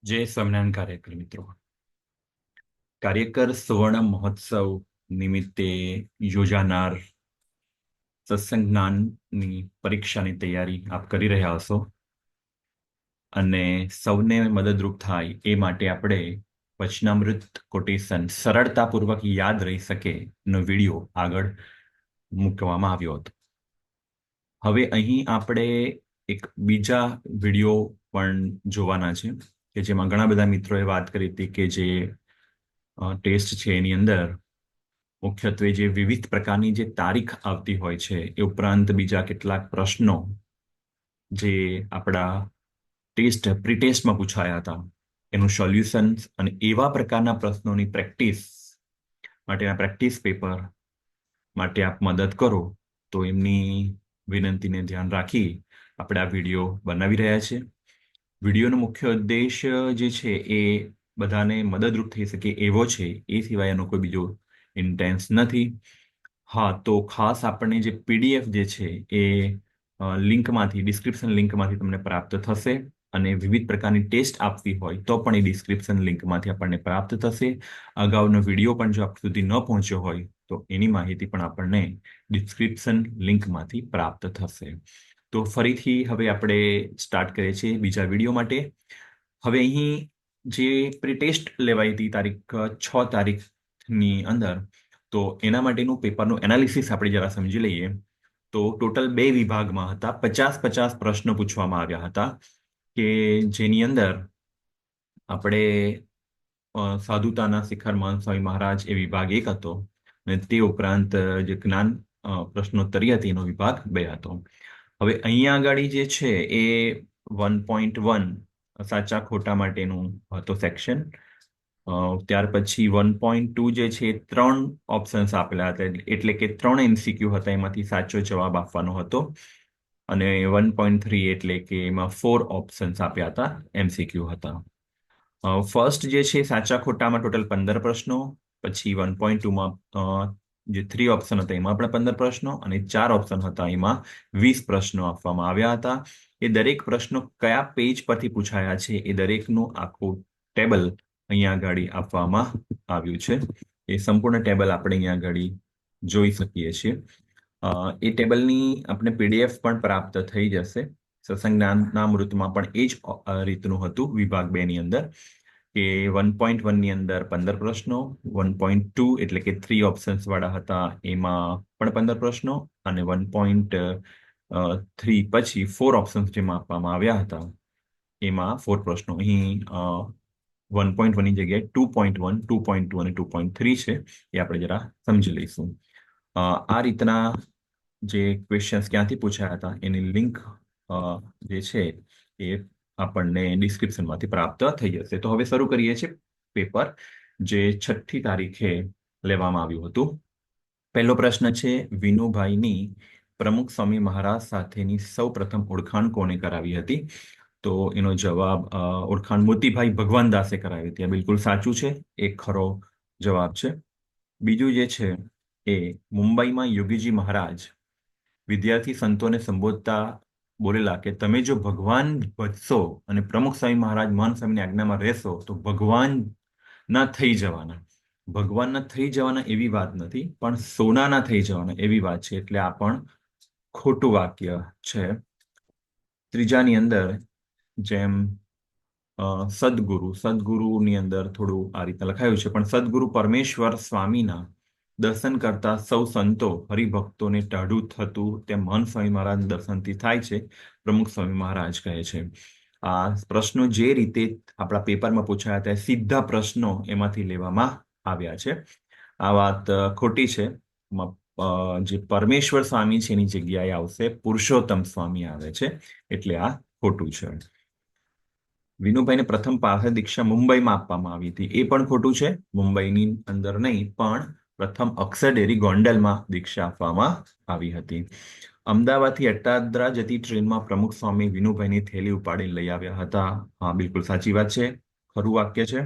જય સ્વામિનારાયણ કાર્યકર મિત્રો. કાર્યકર સુવર્ણ મહોત્સવ નિમિત્તે યોજાનાર સત્સંગ જ્ઞાનની પરીક્ષાની તૈયારી આપ કરી રહ્યા હશો અને સૌને મદદરૂપ થાય એ માટે આપણે વચનામૃત કોટેશન સરળતાપૂર્વક યાદ રહી શકે નો વિડીયો આગળ મૂકવામાં આવ્યો હતો. હવે અહીં આપણે એક બીજા વિડીયો પણ જોવાના છે કે જેમાં ઘણા બધા મિત્રોએ વાત કરી હતી કે જે ટેસ્ટ છે એની અંદર મુખ્યત્વે જે વિવિધ પ્રકારની જે તારીખ આવતી હોય છે એ ઉપરાંત બીજા કેટલાક પ્રશ્નો જે આપણા પ્રી ટેસ્ટમાં પૂછાયા હતા એનું સોલ્યુશન અને એવા પ્રકારના પ્રશ્નોની પ્રેક્ટિસ માટેના પ્રેક્ટિસ પેપર માટે આપ મદદ કરો તો એમની વિનંતીને ધ્યાન રાખી આપણે આ વિડીયો બનાવી રહ્યા છે. વિડીયોનો મુખ્ય ઉદ્દેશ જે છે એ બધાને મદદરૂપ થઈ શકે એવો છે, એ સિવાયનો કોઈ બીજો ઇન્ટેન્સ નથી. હા, તો ખાસ આપણને જે પીડીએફ જે છે એ લિંકમાંથી ડિસ્ક્રિપ્શન લિંકમાંથી તમને પ્રાપ્ત થશે અને વિવિધ પ્રકારની ટેસ્ટ આપવી હોય તો પણ એ ડિસ્ક્રિપ્શન લિંકમાંથી આપણને પ્રાપ્ત થશે. અગાઉનો વિડીયો પણ જો આપ સુધી ન પહોંચ્યો હોય તો એની માહિતી પણ આપણને ડિસ્ક્રિપ્શન લિંકમાંથી પ્રાપ્ત થશે. તો ફરીથી હવે આપણે સ્ટાર્ટ કરીએ છીએ બીજા વિડીયો માટે. હવે અહીં જે પ્રી ટેસ્ટ લેવાઈ હતી તારીખ 6 તારીખની અંદર, તો એના માટેનું પેપરનું એનાલિસિસ આપણે જરા સમજી લઈએ. તો ટોટલ 2 વિભાગમાં હતા, 50-50 પ્રશ્નો પૂછવામાં આવ્યા હતા કે જેની અંદર આપણે સાધુતાના શિખર મહંત સ્વામી મહારાજ એ વિભાગ 1 હતો અને તે ઉપરાંત જે જ્ઞાન પ્રશ્નોત્તરી હતી એનો વિભાગ 2 હતો. હવે અહીંયા આગળ જે છે એ 1.1 સાચા ખોટા માટેનું હતો સેક્શન. ત્યાર પછી 1.2 જે છે 3 ઓપ્શન્સ આપેલા હતા, એટલે કે 3 MCQ હતા, એમાંથી સાચો જવાબ આપવાનો હતો. અને 1.3 એટલે કે એમાં 4 ઓપ્શન્સ આપ્યા હતા, MCQ હતા. ફર્સ્ટ જે છે સાચા ખોટામાં ટોટલ 15 પ્રશ્નો, પછી 1.2માં જે 3 ઓપ્શન હતા એમાં પણ 15 પ્રશ્નો અને 4 ઓપ્શન હતા એમાં 20 પ્રશ્નો આપવામાં આવ્યા હતા. એ દરેક પ્રશ્નો કયા પેજ પરથી પૂછાયા છે એ દરેકનું આખું ટેબલ અહીંયા આગળ આપવામાં આવ્યું છે. એ સંપૂર્ણ ટેબલ આપણે અહીંયા આગળ જોઈ શકીએ છીએ. એ ટેબલની આપણે પીડીએફ પણ પ્રાપ્ત થઈ જશે. સત્સંગ જ્ઞાનામૃતમાં પણ એ જ રીતનું હતું વિભાગ 2 ની અંદર કે 1.1 ની અંદર 15 પ્રશ્નો, 1.2 એટલે કે 3 ઓપ્શન્સ વાળા હતા એમાં પણ 15 પ્રશ્નો અને 1.3 પછી 4 ઓપ્શન્સ જેમાં આપવામાં આવ્યા હતા એમાં 4 પ્રશ્નો. અહીં 1.1 ની જગ્યાએ 2.1, 2.2 અને 2.3 છે, એ આપણે જરા સમજી લઈશું. આ રીતના જે ક્વેશ્ચન્સ ક્યાંથી પૂછાયા હતા એની લિંક જે છે એ આપણને ડિસ્ક્રિપ્શનમાંથી પ્રાપ્ત થઈ જશે. તો હવે શરૂ કરીએ છીએ પેપર જે 6મી તારીખે લેવામાં આવ્યું હતું. પહેલો પ્રશ્ન છે, વિનુભાઈની પ્રમુખ સ્વામી મહારાજ સાથેની સૌ પ્રથમ ઓળખાણ કોને કરાવી હતી? તો એનો જવાબ ઓળખાણ મોતીભાઈ ભગવાનદાસે કરાવી હતી. આ બિલકુલ સાચું છે, એ ખરો જવાબ છે. બીજું જે છે એ મુંબઈમાં યોગીજી મહારાજ વિદ્યાર્થી સંતોને સંબોધતા બોલેલા કે તમે જો ભગવાન ભજશો અને પ્રમુખ સ્વામી મહારાજ મહાન સ્વામીની આજ્ઞામાં રહેશો તો ભગવાન ના થઈ જવાના. ભગવાનના થઈ જવાના એવી વાત નથી, પણ સોનાના થઈ જવાના એવી વાત છે, એટલે આ પણ ખોટું વાક્ય છે. ત્રીજાની અંદર જેમ સદગુરુની અંદર થોડું આ રીતે લખાયું છે, પણ સદગુરુ પરમેશ્વર સ્વામીના દર્શન કરતા સૌ સંતો હરિભક્તોને ટાઢું થતું તે મહાન સ્વામી મહારાજ દર્શનથી થાય છે, પ્રમુખ સ્વામી મહારાજ કહે છે. આ પ્રશ્નો જે રીતે આપણા પેપરમાં પૂછાયા હતા સીધા પ્રશ્નો એમાંથી લેવામાં આવ્યા છે. આ વાત ખોટી છે. જે પરમેશ્વર સ્વામી છે એની જગ્યાએ આવશે પુરુષોત્તમ સ્વામી આવે છે, એટલે આ ખોટું છે. વિનુભાઈને પ્રથમ પાર્ષદ દીક્ષા મુંબઈમાં આપવામાં આવી હતી, એ પણ ખોટું છે. મુંબઈની અંદર નહીં, પણ પ્રથમ અક્ષરડેરી ગોંડલમાં દીક્ષા આપવામાં આવી હતી. અમદાવાદથી અટાદરા જતી ટ્રેનમાં પ્રમુખ સ્વામી વિનુભાઈની થેલી ઉપાડી લઈ આવ્યા હતા. હા, બિલકુલ સાચી વાત છે, ખરું વાક્ય છે.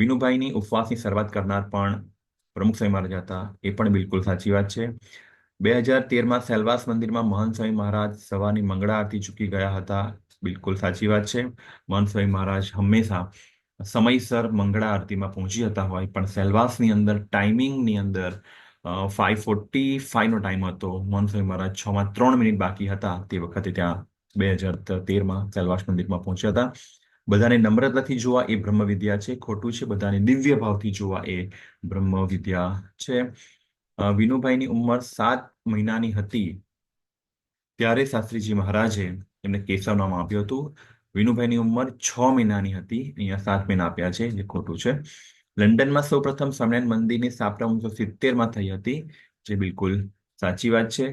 વિનુભાઈની ઉપવાસની શરૂઆત કરનાર પણ પ્રમુખ સ્વામી મહારાજ હતા, એ પણ બિલકુલ સાચી વાત છે. 2013માં સેલવાસ મંદિરમાં મહાન સ્વામી મહારાજ સવારની મંગળા આરતી ચૂકી ગયા હતા, બિલકુલ સાચી વાત છે. મહંત સ્વામી મહારાજ હંમેશા સમયસર મંગળા આરતીમાં પહોંચી જતા હોય, પણ સેલવાસની અંદર ટાઈમિંગની અંદર 5:45 નો ટાઈમ હતો. મહંત સ્વામી મહારાજ 6 માં 3 મિનિટ બાકી હતા તે વખતે ત્યાં 2013માં સેલવાસ મંદિરમાં પહોંચ્યા હતા. બધાને નમ્રતાથી જોવા એ બ્રહ્મ વિદ્યા છે, ખોટું છે. બધાને દિવ્ય ભાવથી જોવા એ બ્રહ્મ વિદ્યા છે. વિનુભાઈની ઉંમર 7 મહિનાની હતી ત્યારે શાસ્ત્રીજી મહારાજે એમને કેશવ નામ આપ્યું હતું. વિનુભાઈની ઉંમર 6 મહિનાની હતી, અહીંયા 7 મહિના આપ્યા છે, જે ખોટું છે. લંડનમાં સૌપ્રથમ સ્વામિનારાયણ મંદિરની સ્થાપના 1970માં થઈ હતી, જે બિલકુલ સાચી વાત છે.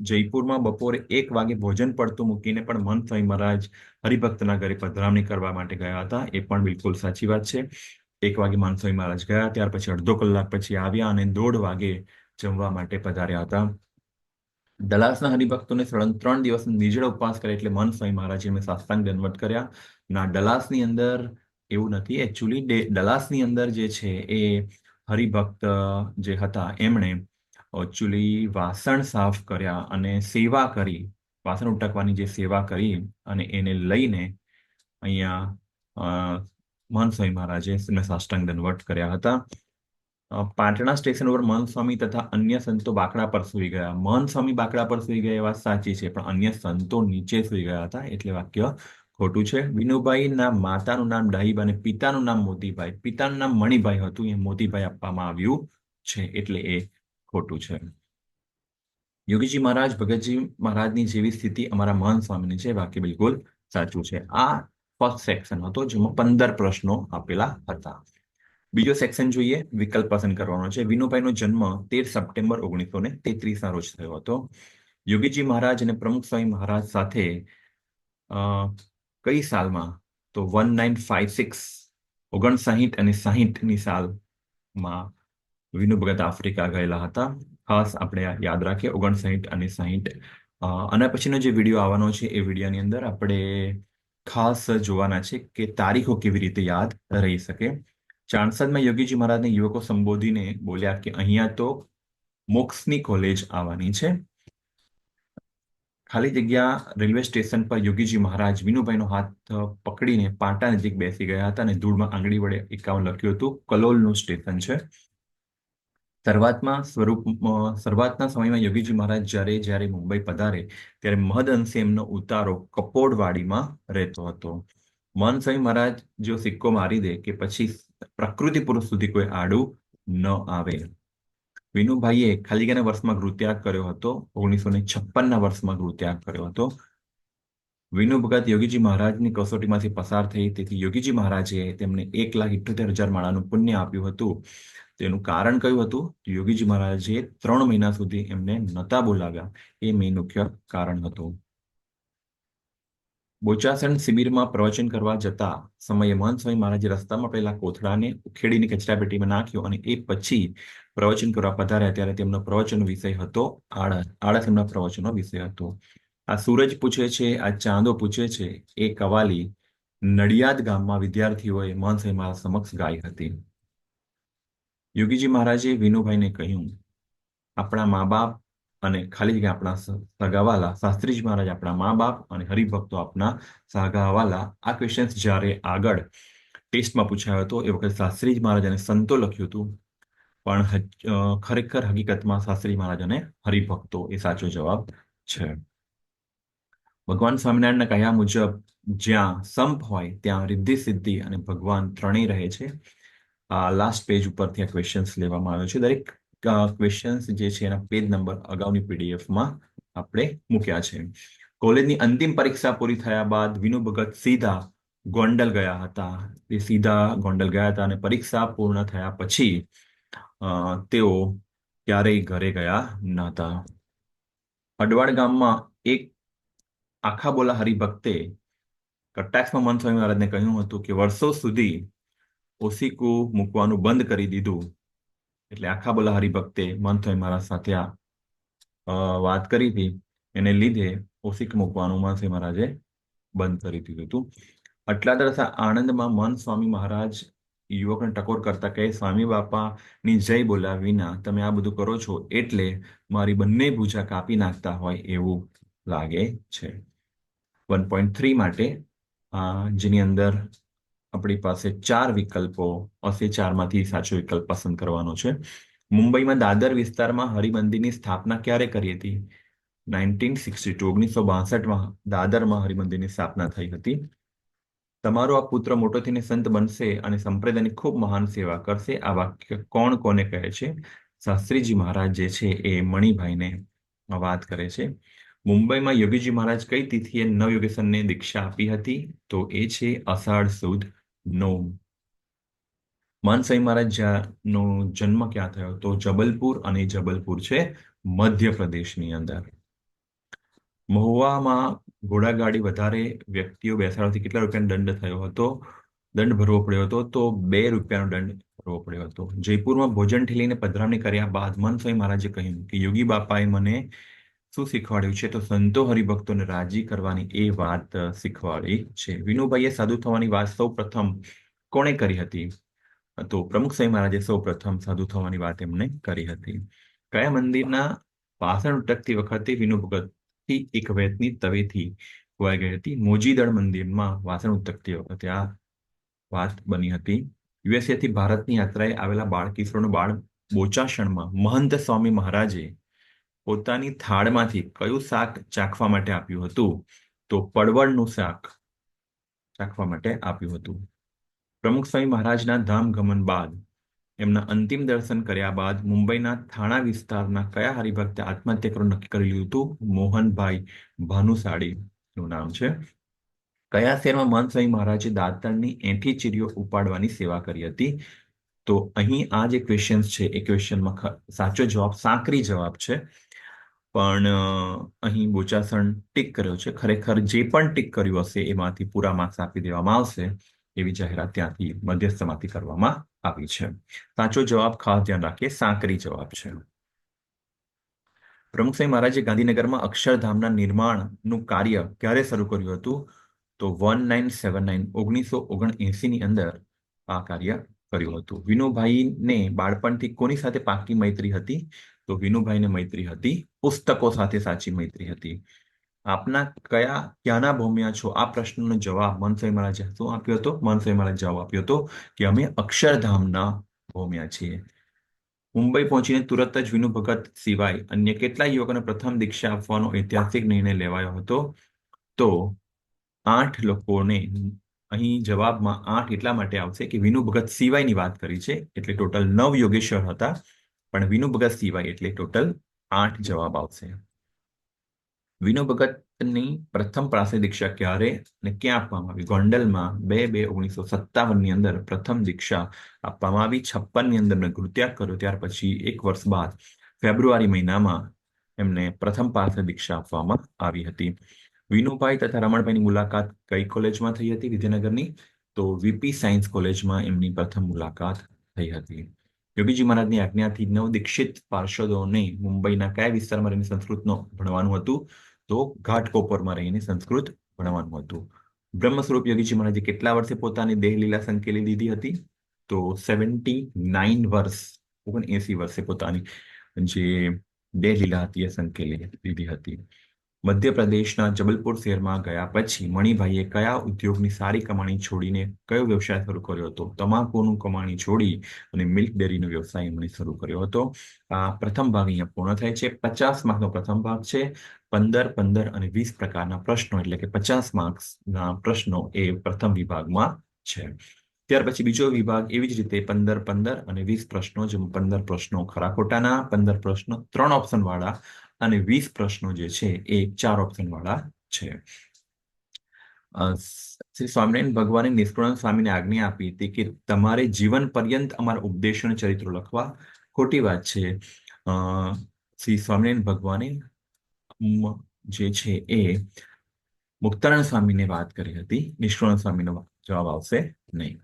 જયપુરમાં બપોરે 1 વાગે ભોજન પડતું મૂકીને પણ મહંત સ્વામી મહારાજ હરિભક્તના ઘરે પધરામણી કરવા માટે ગયા હતા, એ પણ બિલકુલ સાચી વાત છે. 1 વાગે મહંત સ્વામી મહારાજ ગયા, ત્યાર પછી અડધો કલાક પછી આવ્યા અને 1:30 વાગે જમવા માટે પધાર્યા હતા. ડલાસના હરિભક્તોને સળંગ 3 દિવસ નિર્જળ ઉપવાસ કરે એટલે મહંત સ્વામી મહારાજે એમને સાષ્ટાંગ દંડવત કર્યા. ના, ડલાસની અંદર એવું નથી. એકચ્યુઅલી ડલાસની અંદર જે છે એ હરિભક્ત જે હતા એમણે એકચ્યુઅલી વાસણ સાફ કર્યા અને સેવા કરી, વાસણ ઉટકવાની જે સેવા કરી અને એને લઈને અહીંયા મહંત સ્વામી મહારાજે એમને સાષ્ટાંગ દંડવત કર્યા હતા. પાટણા સ્ટેશન ઉપર મહંત સ્વામી તથા અન્ય સંતો બાકડા પર સૂઈ ગયા. મહંત સ્વામી બાકડા પર સૂઈ ગયા એ વાત સાચી છે, પણ અન્ય સંતો નીચે સૂઈ ગયા હતા, એટલે વાક્ય ખોટું છે. વિનુભાઈના માતાનું નામ ડાહીબા અને પિતાનું નામ મોતીભાઈ, પિતાનું નામ મણિભાઈ હતું, એ મોતીભાઈ આપવામાં આવ્યું છે, એટલે એ ખોટું છે. યોગીજી મહારાજ ભગતજી મહારાજની જેવી સ્થિતિ અમારા મહંત સ્વામીની છે, વાક્ય બિલકુલ સાચું છે. આ ફર્સ્ટ સેક્શન હતો, જેમાં 15 પ્રશ્નો આપેલા હતા. બીજો સેક્શન જોઈએ, વિકલ્પ પસંદ કરવાનો છે. વિનુભાઈનો જન્મ 13 સપ્ટેમ્બર 1933ના રોજ થયો હતો. યોગીજી મહારાજ અને પ્રમુખ સ્વામી મહારાજ સાથે કઈ સાલમાં? તો 1956, 59 અને 60ની સાલમાં વિનુ ભગત આફ્રિકા ગયેલા હતા. ખાસ આપણે યાદ રાખીએ 59 અને 60. અને પછીનો જે વિડીયો આવવાનો છે એ વિડીયોની અંદર આપણે ખાસ જોવાના છે કે તારીખો કેવી રીતે યાદ રહી શકે. ચાણસદમાં યોગીજી મહારાજને યુવકો સંબોધીને બોલ્યા કે અહીંયા તો મોક્ષની કોલેજ આવવાની છે. ખાલી જગ્યા રેલવે સ્ટેશન પર યોગીજી મહારાજ વિનુભાઈનો હાથ પકડીને પાટા નજીક બેસી ગયા હતા અને ધૂળમાં આંગળી વડે 51 લખ્યું હતું. કલોલનું સ્ટેશન છે. શરૂઆતના સમયમાં યોગીજી મહારાજ જ્યારે જ્યારે મુંબઈ પધારે ત્યારે મહદઅંશે એમનો ઉતારો કપોડવાડીમાં રહેતો હતો. મહંત સ્વામી મહારાજ જો સિક્કો મારી દે કે પછી પ્રકૃતિ પુરુષ સુધી કોઈ આડું ન આવે. વિનુભાઈએ ખાલી જગ્યાના વર્ષમાં ગૃહત્યાગ કર્યો હતો. 1956ના વર્ષમાં ગૃહત્યાગ કર્યો હતો. વિનુ ભગત યોગીજી મહારાજની કસોટીમાંથી પસાર થઈ, તેથી યોગીજી મહારાજે તેમને 1,78,000 માળાનું પુણ્ય આપ્યું હતું. તેનું કારણ કયું હતું? યોગીજી મહારાજે 3 મહિના સુધી એમને નતા બોલાવ્યા, એ મેઇન મુખ્ય કારણ હતું. બોચાસણ શિબિરમાં પ્રવચન કરવા જતા સમયે મહંત સ્વામી મહારાજે રસ્તામાં પહેલા કોથળાને ઉખેડીને કચરાપેટીમાં નાખ્યો અને એ પછી પ્રવચન કરવા પધાર્યા ત્યારે તેમનો પ્રવચનનો વિષય હતો આળસ. આળસ એમના પ્રવચનનો વિષય હતો. આ સૂરજ પૂછે છે, આ ચાંદો પૂછે છે, એ કવાલી નડિયાદ ગામમાં વિદ્યાર્થીઓએ મહંત સ્વામી મહારાજ સમક્ષ ગાઈ હતી. યોગીજી મહારાજે વિનુભાઈને કહ્યું, આપણા મા બાપ અને ખાલી જગ્યા આપણા સગાવાલા શાસ્ત્રીજી મહારાજ આપણા મા બાપ અને હરિભક્તો આપણા સગાવાલા. આ ક્વેશ્ચન્સ જ્યારે આગળ ટેસ્ટમાં પૂછાયો હતો એ વખતે શાસ્ત્રીજી મહારાજ અને સંતો લખ્યું હતું, પણ ખરેખર હકીકતમાં શાસ્ત્રી મહારાજ અને હરિભક્તો એ સાચો જવાબ છે. ભગવાન સ્વામિનારાયણના કહ્યા મુજબ જ્યાં સંપ હોય ત્યાં રિદ્ધિ સિદ્ધિ અને ભગવાન ત્રણેય રહે છે. લાસ્ટ પેજ ઉપરથી આ ક્વેશ્ચન્સ લેવામાં આવ્યો છે. દરેક ક્વેશ્ચન્સ જે છે એના પેજ નંબર અગાઉની પીડીએફમાં આપણે મૂક્યા છે. કોલેજની અંતિમ પરીક્ષા પૂરી થયા બાદ વિનુ ભગત સીધા ગોંડલ ગયા હતા. તે સીધા ગોંડલ ગયા હતા અને પરીક્ષા પૂર્ણ થયા પછી તેઓ ક્યારેય ઘરે ગયા ન હતા. અડવાડ ગામમાં એક આખા બોલા હરિભક્તે કટાક્ષમાં મહંત સ્વામી મહારાજને કહ્યું હતું કે વર્ષો સુધી ઓશીકું મૂકવાનું બંધ કરી દીધું. એટલે આખા બોલા હરિભક્તે મહંત સ્વામી મહારાજ સાથે વાત કરી હતી, એને લીધે ઓશીક મૂકવાનું મહંત સ્વામી મહારાજે બંધ કરી દીધું હતું. અટલાદરા આણંદમાં મહંત સ્વામી મહારાજ યુવકને ટકોર કરતા કહે, સ્વામી બાપાની જય બોલ્યા વિના તમે આ બધું કરો છો એટલે મારી બંને ભૂજા કાપી નાખતા હોય એવું લાગે છે. 1.3 માટે જેની અંદર આપણી પાસે 4 વિકલ્પો હશે, 4માંથી સાચો વિકલ્પ પસંદ કરવાનો છે. મુંબઈમાં દાદર વિસ્તારમાં હરિમંદિરની સ્થાપના ક્યારે કરી હતી? 1962, 1962માં દાદરમાં હરિમંદિરની સ્થાપના થઈ હતી. તમારો આ પુત્ર મોટો થઈને સંત બનશે અને સંપ્રદાયની ખૂબ મહાન સેવા કરશે. આ વાક્ય કોણ કોને કહે છે? શાસ્ત્રીજી મહારાજ જે છે એ મણિભાઈને વાત કરે છે. મુંબઈમાં યોગીજી મહારાજ કઈ તિથિએ નવયોગેશનને દીક્ષા આપી હતી? તો એ છે અષાઢ સુદ 9. માનસાઈ મહારાજનો જન્મ ક્યાં થયો? તો જબલપુર, અને જબલપુર છે મધ્યપ્રદેશની અંદર. મહુવામાં ઘોડાગાડી વધારે વ્યક્તિઓ બેસાડવાથી કેટલા રૂપિયાનો દંડ થયો હતો? દંડ ભરવો પડ્યો હતો તો ₹2 દંડ ભરવો પડ્યો હતો. જયપુરમાં ભોજન ઠેલીને પધરામણી કર્યા બાદ મનસ્વામી મહારાજે કહ્યું કે યોગી બાપાએ મને શું શીખવાડ્યું છે? તો સંતો હરિભક્તોને રાજી કરવાની એ વાત શીખવાડી છે. વિનુભાઈએ સાધુ થવાની વાત સૌ પ્રથમ કોણે કરી હતી? તો પ્રમુખ સ્વામી મહારાજે સૌ પ્રથમ સાધુ થવાની વાત એમને કરી હતી. કયા મંદિરના વાસણ ઉટકતી વખતે વિનુ ભગતથી એક વેતની તવેથી ખોવાઈ ગઈ હતી? મોજીદળ મંદિરમાં વાસણ ઉટકતી વખતે આ વાત બની હતી. યુએસએથી ભારતની યાત્રાએ આવેલા બાળકિશોરનું બાળ બોચાસણમાં મહંત સ્વામી મહારાજે પોતાની થાળમાંથી કયું શાક ચાખવા માટે આપ્યું હતું? તો પડવળનું શાક ચાખવા માટે આપ્યું હતું. પ્રમુખ સ્વામી મહારાજના ધામ ગમન બાદ એમના અંતિમ દર્શન કર્યા બાદ મુંબઈના થાણા વિસ્તારના કયા હરિભક્તે આત્મહત્યા કરવાનું નક્કી કરી લીધું હતું? મોહનભાઈ ભાનુશાળીનું નામ છે. કયા શહેરમાં મહંત સ્વામી મહારાજે દાતણની એંઠી ચીરીઓ ઉપાડવાની સેવા કરી હતી? તો અહીં આ જે ક્વેશ્ચન છે એ ક્વેશ્ચનમાં સાચો જવાબ સાંકરી જવાબ છે, પણ અહીં બોચાસણ ટીક કર્યો છે. ખરેખર જે પણ ટીક કર્યું હશે એમાંથી પૂરા માર્ક્સ આપી દેવામાં આવશે એવી જાહેરાત ત્યાંથી મધ્યસ્થમાંથી કરવામાં આવી છે. સાચો જવાબ ખાસ ધ્યાન રાખીએ, સાંકરી જવાબ છે. પ્રમુખ સ્વામી મહારાજે ગાંધીનગરમાં અક્ષરધામના નિર્માણનું કાર્ય ક્યારે શરૂ કર્યું હતું? તો 1979 અંદર આ કાર્ય કર્યું હતું. વિનુભાઈને બાળપણથી કોની સાથે પાકી મૈત્રી હતી? તો વિનુભાઈને મૈત્રી હતી પુસ્તકો સાથે સાચી મૈત્રી હતી. આપના ક્યાંના ભૌમ્યા છો? આ પ્રશ્નનો જવાબ મહંત સ્વામી મહારાજે શું આપ્યો હતો? મહંત સ્વામી મહારાજે જવાબ આપ્યો હતો કે અમે અક્ષરધામના ભૌમ્યા છીએ. મુંબઈ પહોંચીને તુરત જ વિનુ ભગત સિવાય અન્ય કેટલા યુવકોને પ્રથમ દીક્ષા આપવાનો ઐતિહાસિક નિર્ણય લેવાયો હતો? તો 8 લોકોને. અહીં જવાબમાં 8 એટલા માટે આવશે કે વિનુ ભગત સિવાયની વાત કરી છે, એટલે ટોટલ 9 યોગેશ્વર હતા, પણ વિનુ ભગત સિવાય એટલે ટોટલ 8 જવાબ આવશે. વિનુ ભગતની પ્રથમ પ્રાસંગિક દીક્ષા ક્યારે અને ક્યાં આપવામાં આવી? ગોંડલમાં 2/2/1957 અંદર પ્રથમ દીક્ષા આપવામાં આવી. 56ની અંદર ગૃત્યાગ કર્યો, ત્યાર પછી 1 વર્ષ બાદ ફેબ્રુઆરી મહિનામાં એમને પ્રથમ પ્રાસંગિક દીક્ષા આપવામાં આવી હતી. વિનુભાઈ તથા રમણભાઈની મુલાકાત કઈ કોલેજમાં થઈ હતી વિદ્યાનગરની? તો વીપી સાયન્સ કોલેજમાં એમની પ્રથમ મુલાકાત થઈ હતી. યોગીજી મહારાજની આજ્ઞાથી નવદીક્ષિત પાર્ષદોને મુંબઈના કયા વિસ્તારમાં રહીને સંસ્કૃતનો ભણવાનું હતું? તો ઘાટકોપરમાં રહીને સંસ્કૃત ભણવાનું હતું. બ્રહ્મસ્વરૂપ યોગીજી મહારાજે કેટલા વર્ષે પોતાની દેહ લીલા સંકેલી દીધી હતી? તો 79 વર્ષ, 79 વર્ષે પોતાની જે દેહ લીલા હતી એ સંકેલી દીધી હતી. મધ્યપ્રદેશના જબલપુર શહેરમાં ગયા પછી મણિભાઈએ કયા ઉદ્યોગની સારી કમાણી છોડીને કયો વ્યવસાય શરૂ કર્યો હતો? તમાકુનું કમાણી છોડી અને મિલ્ક ડેરીનો વ્યવસાય એમણે શરૂ કર્યો હતો. આ પ્રથમ ભાગ અહીંયા પૂર્ણ થાય છે. 50 માર્કનો પ્રથમ ભાગ છે. 15, 15 અને 20 પ્રકારના પ્રશ્નો, એટલે કે 50 માર્ક્સના પ્રશ્નો એ પ્રથમ વિભાગમાં છે. ત્યાર પછી બીજો વિભાગ એવી જ રીતે 15, 15 અને 20 પ્રશ્નો, જેમાં 15 પ્રશ્નો ખરા ખોટાના, 15 પ્રશ્નો 3 ઓપ્શન વાળા અને 20 પ્રશ્નો જે છે એ 4 ઓપ્શન વાળા છે. શ્રી સ્વામિનારાયણ ભગવાને નિષ્કુળાનંદ સ્વામીને આજ્ઞા આપી હતી કે તમારે જીવન પર્યંત અમારા ઉપદેશો અને ચરિત્રો લખવા. ખોટી વાત છે. શ્રી સ્વામિનારાયણ ભગવાને જે છે એ મુક્તાનંદ સ્વામીને વાત કરી હતી. નિષ્કુળાનંદ સ્વામીનો જવાબ આવશે નહીં.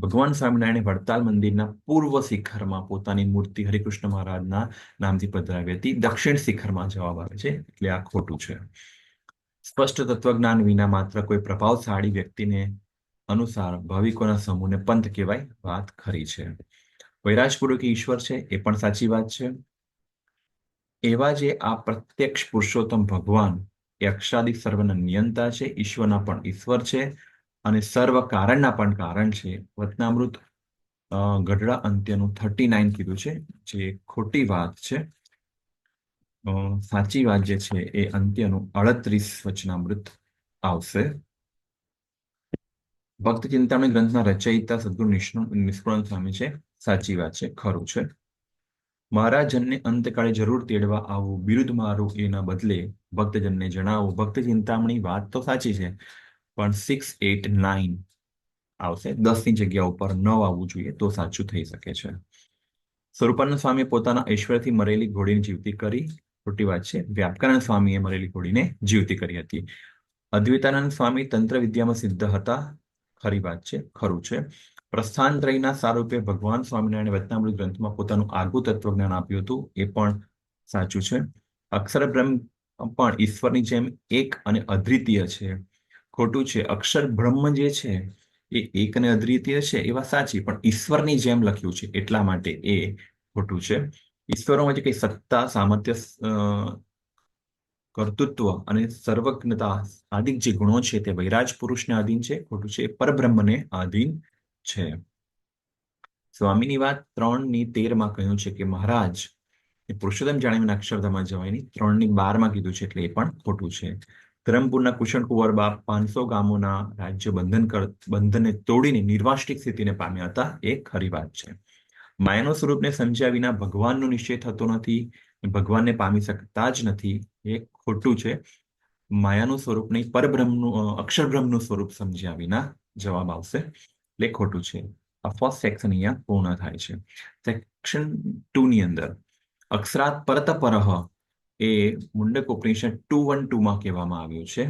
ભગવાન સ્વામિનારાયણે વડતાલ મંદિરના પૂર્વ શિખરમાં પોતાની મૂર્તિ હરિકૃષ્ણ મહારાજના નામથી પધરાવી હતી. દક્ષિણ શિખરમાં જવાબ આવે છે, એટલે આ ખોટું છે. સ્પષ્ટ તત્વજ્ઞાન વિના માત્ર કોઈ પ્રભાવશાળી વ્યક્તિને અનુસાર ભાવિકોના સમૂહને પંથ કહેવાય. વાત ખરી છે. વૈરાજપૂર્વક ઈશ્વર છે, એ પણ સાચી વાત છે. એવા જે આ પ્રત્યક્ષ પુરુષોત્તમ ભગવાન એ અક્ષરાદિક સર્વના નિયંતા છે, ઈશ્વરના પણ ઈશ્વર છે અને સર્વ કારણના પણ કારણ છે. વચનામૃત ગઢડા અંત્યનું 39 કીધું છે, જે ખોટી વાત છે. સાચી વાત જે છે એ અંત્યનું 38 વચનામૃત આવશે. ભક્ત ચિંતામણી ગ્રંથના રચયિતા સદગુરુ નિષ્કુળાનંદ સ્વામી છે. સાચી વાત છે, ખરું છે. મહારાજનને અંતકાળે જરૂર તેડવા આવું, બિરુદ મારું એના બદલે ભક્તજનને જણાવું. ભક્ત ચિંતામણી વાત તો સાચી છે, પણ 689 આવશે. 10ની જગ્યા ઉપર 9 આવવું જોઈએ તો સાચું થઈ શકે છે. સ્વરૂપાનંદ સ્વામીએ પોતાના ઐશ્વર્યથી મરેલી ઘોડીને જીવતી કરી. ખોટી વાત છે. વ્યાપકાનંદ સ્વામીએ મરેલી ઘોડીને જીવતી કરી હતી. અદ્વૈતાનંદ સ્વામી તંત્ર વિદ્યામાં સિદ્ધ હતા. ખરી વાત છે, ખરું છે. પ્રસ્થાનત્રયના સારૂપે ભગવાન સ્વામિનારાયણ વચનામૃત ગ્રંથમાં પોતાનું આગવું તત્વજ્ઞાન આપ્યું હતું. એ પણ સાચું છે. અક્ષર બ્રહ્મ પણ ઈશ્વરની જેમ એક અને અદ્વિતીય છે. ખોટું છે. અક્ષર બ્રહ્મ જે છે એ એક અને અદ્વિતીય છે એ વાત સાચી, પણ ઈશ્વરની જેમ લખ્યું છે એટલા માટે એ ખોટું છે. ઈશ્વરોમાં જે કઈ સત્તા, સામર્થ્ય, કર્તૃત્વ અને સર્વજ્ઞતા આદિ જે ગુણો છે તે વૈરાજ પુરુષને આધીન છે. ખોટું છે. પરબ્રહ્મને આધીન છે. સ્વામીની વાત 3:13 કહ્યું છે કે મહારાજ એ પુરુષોત્તમ જાણીને અક્ષરધામમાં જવાય નહીં. 3:12 કીધું છે એટલે એ પણ ખોટું છે. ધરમપુરના કુશળ કુંવર બાપ 500 ગામોના રાજ્ય બંધનને તોડીને નિર્વાષ્ટિક સ્થિતિને પામ્યા હતા. એ ખરી વાત છે. માયાનું સ્વરૂપને સમજ્યા વિના ભગવાનનો નિશ્ચય થતો નથી, ભગવાનને પામી શકતા જ નથી. એ ખોટું છે. માયાનું સ્વરૂપ નહીં, પરબ્રહ્મનું અક્ષરબ્રહ્મનું સ્વરૂપ સમજ્યા વિના જવાબ આવશે એટલે ખોટું છે. આ ફર્સ્ટ સેક્શન અહીંયા પૂર્ણ થાય છે. સેક્શન 2 ની અંદર અક્ષરાત પરત પરહ એ મુંડક ઉપનિષદ 2:1-2 કહેવામાં આવ્યું છે.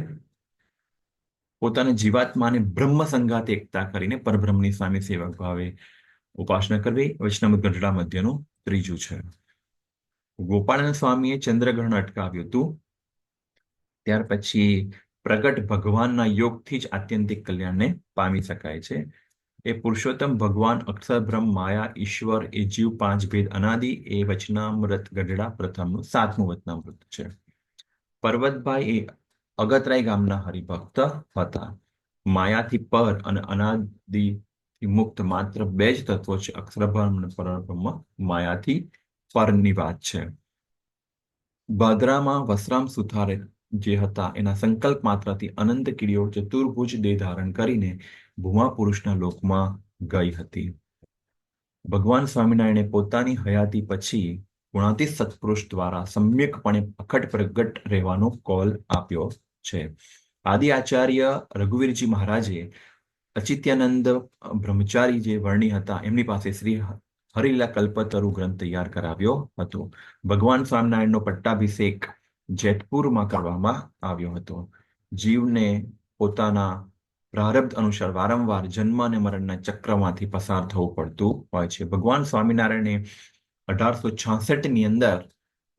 પોતાની જીવાત્માને બ્રહ્મ સંગાતે એકતા કરીને પરબ્રહ્મની સામે સેવક ભાવે ઉપાસના કરવી. વૈષ્ણવ ગઢડા મધ્યનું 3 છે. ગોપાળાનંદ સ્વામીએ ચંદ્રગ્રહણ અટકાવ્યું હતું. ત્યાર પછી પ્રગટ ભગવાનના યોગથી જ આત્યંતિક કલ્યાણને પામી શકાય છે. એ પુરુષોત્તમ ભગવાન, અક્ષર બ્રહ્મ, માયા, ઈશ્વર, એ જીવ, 5 ભેદ અનાદિ. એ વચનામૃત ગઢડા પ્રથમનું 7મું વચનામૃત છે. પર્વતભાઈ એ અગતરાય ગામના હરિભક્ત હતા. માયાથી પર અને અનાદિથી મુક્ત માત્ર 2 જ તત્વો છે, અક્ષરબ્રહ્મ અને પરબ્રહ્મ. માયાથી પરની વાત છે. ભાદરામાં વસરામ સુથારે જે હતા એના સંકલ્પ માત્રથી અનંત કીડીઓ ચતુર્ભુજ દેહ ધારણ કરીને ભૂમા પુરુષના લોકમાં ગઈ હતી. ભગવાન સ્વામિનારાયણે પોતાની હયાતી પછી ગુણાતીત સત્પુરુષ દ્વારા સમ્યકપણે અખંડ પ્રગટ રહેવાનો કોલ આપ્યો છે. આદિ આચાર્ય રઘુવીરજી મહારાજે અચિત્યાનંદ બ્રહ્મચારી જે વર્ણી હતા એમની પાસે શ્રી હરિલીલા કલ્પતરુ ગ્રંથ તૈયાર કરાવ્યો હતો. ભગવાન સ્વામિનારાયણનો પટ્ટાભિષેક જેતપુરમાં કરવામાં આવ્યો હતો. જીવને પોતાના પ્રારબ્ધ અનુસાર વારંવાર જન્મ અને મરણના ચક્રમાંથી પસાર થવું પડતું હોય છે. ભગવાન સ્વામિનારાયણે 1866ની અંદર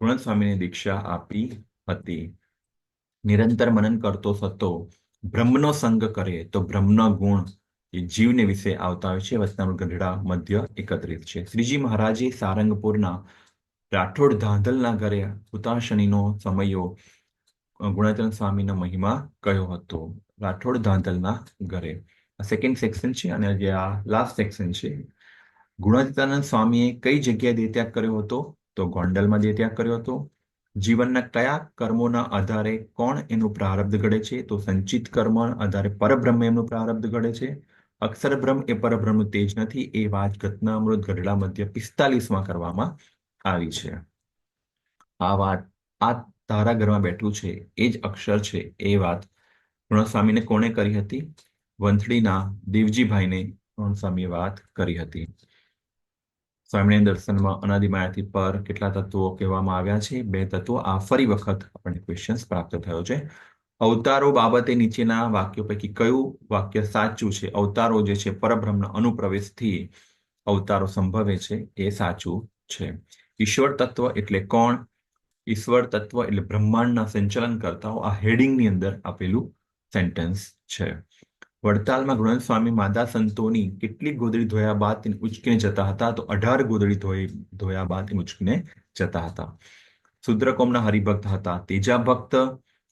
ગુણદ સ્વામીને દીક્ષા આપી હતી. નિરંતર મનન કરતો થતો બ્રહ્મનો સંગ કરે તો બ્રહ્મના ગુણ એ જીવને વિશે આવતા હોય છે. વચનામૃત ગઢડા મધ્ય 31 છે. શ્રીજી મહારાજે સારંગપુરના રાઠોડ ધાંધલના ઘરે હુતાશનીનો સમયો ગુણાતીતાનંદ સ્વામીનો મહિમા કયો હતો. રાઠોડ ધાંધલના ઘરે સેકન્ડ સેક્શન છે અને જે આ લાસ્ટ સેક્શન છે. ગુણાતીતાનંદ સ્વામીએ કઈ જગ્યાએ દેહત્યાગ કર્યો હતો? તો ગોંડલમાં દેહત્યાગ કર્યો હતો. જીવનના કયા કર્મોના આધારે કોણ એનું પ્રારબ્ધ ઘડે છે? તો સંચિત કર્મ આધારે પરબ્રહ્મ એમનું પ્રારબ્ધ ઘડે છે. અક્ષર બ્રહ્મ એ પરબ્રહ્મનું તેજ નથી. એ વાત ઘટનામૃત ગઢડા મધ્ય 45માં કરવામાં આવી છે. આ વાત આ ધારાગરમાં બેઠું છે એ જ અક્ષર છે. એ વાત ગુણદ સ્વામીને કોણે કરી હતી? વંથલીના દેવજીભાઈને ગુણદ સ્વામીએ વાત કરી હતી. સ્વામિનારાયણ દર્શનમાં અનાદિ માયાથી પર કેટલા તત્વો કહેવામાં આવ્યા છે? 2 તત્વો. આ ફરી વખત આપણને ક્વેશ્ચન પ્રાપ્ત થયો છે. અવતારો બાબતે નીચેના વાક્યો પૈકી કયું વાક્ય સાચું છે? અવતારો જે છે પરબ્રહ્મના અનુપ્રવેશથી અવતારો સંભવે છે. એ સાચું છે. ઈશ્વર તત્વ એટલે કોણ? ઈશ્વર તત્વ એટલે બ્રહ્માંડના સંચાલન કરતાઓ. આ હેડિંગની અંદર આપેલું સેન્ટેન્સ છે. વડતાલમાં ગુણદ સ્વામી માદા સંતોની કેટલીક ગોદડી ધોયા બાદ તેને ઉચકીને જતા હતા? તો 18 ગોદડી ધોયા બાદ તેને ઉચકીને જતા હતા. શુદ્રકોમના હરિભક્ત હતા. તેજા ભક્ત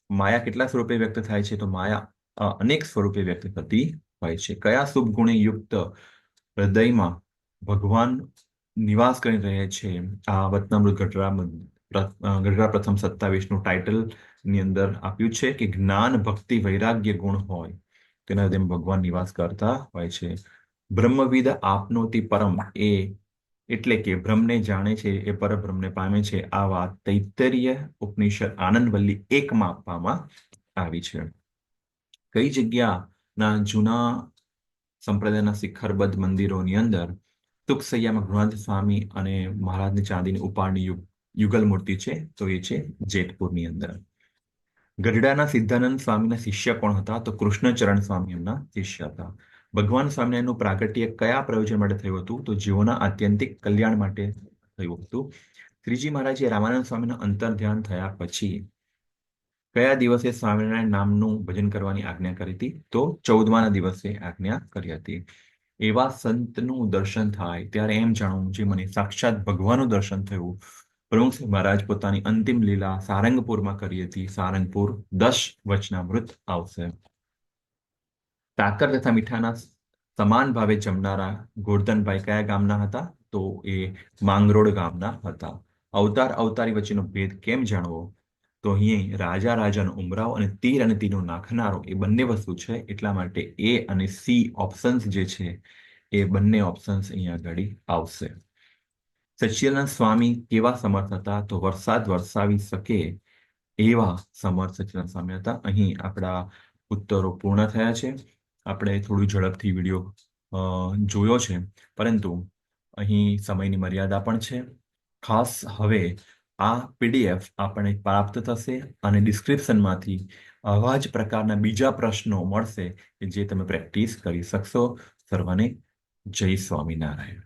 માયા કેટલા સ્વરૂપે વ્યક્ત થાય છે? તો માયા અનેક સ્વરૂપે વ્યક્ત થતી હોય છે. કયા શુભ ગુણે યુક્ત હૃદયમાં ભગવાન નિવાસ કરી રહે છે? આ વતનામૃત ગઢડા પ્રથમ 27 ટાઇટલ ની અંદર આપ્યું છે કે જ્ઞાન ભક્તિ વૈરાગ્ય ગુણ હોય તેના હૃદયમાં ભગવાન નિવાસ કરતા હોય છે. બ્રહ્મવિદ આપનોતિ પરમ એટલે કે બ્રહ્મને જાણે છે એ પરબ્રહ્મને પામે છે. આ વાત તૈત્તરીય ઉપનિષદ આનંદવલ્લી 1માં આપવામાં આવી છે. કઈ જગ્યાના જૂના સંપ્રદાયના શિખરબદ્ધ મંદિરોની અંદર તુકસૈયામાં ગૃહનાથ સ્વામી અને મહારાજની ચાંદીની ઉપાડની યુગલ મૂર્તિ છે? તો એ છે જેતપુરની અંદર. ગઢડાના સિદ્ધાનંદ સ્વામીના શિષ્ય કોણ હતા? તો કૃષ્ણચરણ સ્વામી એમના શિષ્ય હતા. ભગવાન સ્વામિનારાયણનું પ્રાગટ્ય કયા પ્રયોજન માટે થયું હતું? તો જીવોના આત્યંતિક કલ્યાણ માટે થયું હતું. શ્રીજી મહારાજે રામાનંદ સ્વામીના અંતર ધ્યાન થયા પછી કયા દિવસે સ્વામિનારાયણ નામનું ભજન કરવાની આજ્ઞા કરી હતી? તો 14મા દિવસે આજ્ઞા કરી હતી. એવા સંતનું દર્શન થાય ત્યારે એમ જાણવું જે મને સાક્ષાત ભગવાનનું દર્શન થયું. પ્રમુખ મહારાજ પોતાની અંતિમ લીલા સારંગપુરમાં કરી હતી. સારંગપુર 10 વચનામૃત આવશે. સાકર તથા મીઠાના સમાન ભાવે જમનારા ગોરધનભાઈ કયા ગામના હતા? તો એ માંગરોળ ગામના હતા. અવતાર અવતારી વચ્ચેનો ભેદ કેમ જાણવો? તો અહીં રાજાનો ઉમરાવ અને તીરનો નાખનારો એ બંને વસ્તુ છે. એટલા માટે એ અને સી ઓપ્શન્સ જે છે એ બંને ઓપ્શન્સ અહીંયા આગળ આવશે. સચ્ચિદાનંદ સ્વામી કેવા સમર્થ હતા? તો વરસાદ વરસાવી શકે એવા સમર્થ સચ્ચિદાનંદ સ્વામી હતા. અહીં આપણા ઉત્તરો પૂર્ણ થયા છે. આપણે થોડું ઝડપથી વિડીયો જોયો છે, પરંતુ અહીં સમયની મર્યાદા પણ છે. ખાસ હવે આ પીડીએફ આપણને પ્રાપ્ત થશે અને ડિસ્ક્રિપ્શનમાંથી આવા જ પ્રકારના બીજા પ્રશ્નો મળશે કે જે તમે પ્રેક્ટિસ કરી શકશો. સર્વને જય સ્વામિનારાયણ.